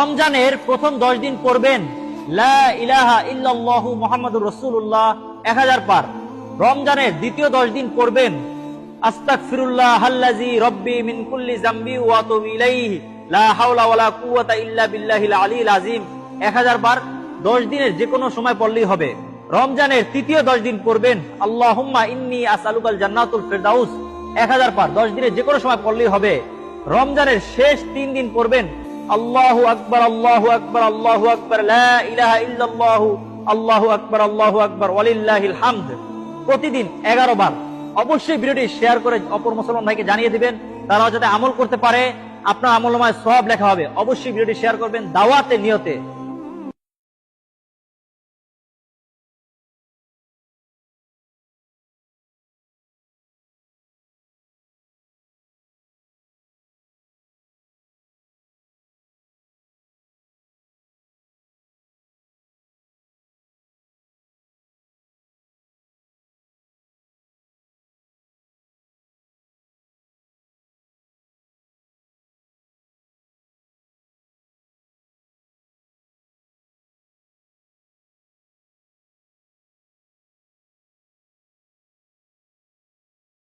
রমজানের প্রথম 10 দিন পড়বেন লা ইলাহা ইল্লাল্লাহু মুহাম্মাদুর রাসূলুল্লাহ 1000 বার। রমজানের দ্বিতীয় 10 দিন পড়বেন আস্তাগফিরুল্লাহাল্লাযী রব্বি মিন কুল্লি যামবি ওয়া আতুবু ইলাইহি লা হাওলা ওয়ালা কুওয়াতা ইল্লা বিল্লাহিল আলিয়্যিল আযীম 1000 বার। 10 দিনের যে কোনো সময় পড়লেই হবে। রমজানের তৃতীয় 10 দিন পড়বেন আল্লাহুম্মা ইন্নী আসআলুকাল জান্নাতুল ফিরদাউস 1000 বার। 10 দিনের যে কোনো সময় পড়লেই হবে। রমজানের শেষ 3 দিন পড়বেন আল্লাহু আকবার আল্লাহু আকবার আল্লাহু আকবার লা ইলাহা ইল্লাল্লাহু আল্লাহু আকবার ওয়ালিল্লাহিল হামদ প্রতিদিন 11 বার। অবশ্যই ভিডিওটি শেয়ার করে অপর মুসলমান ভাইকে জানিয়ে দিবেন, তারা যাতে আমল করতে পারে, আপনার আমলনামায় সওয়াব লেখা হবে। অবশ্যই ভিডিওটি শেয়ার করবেন দাওয়াতের নিয়তে।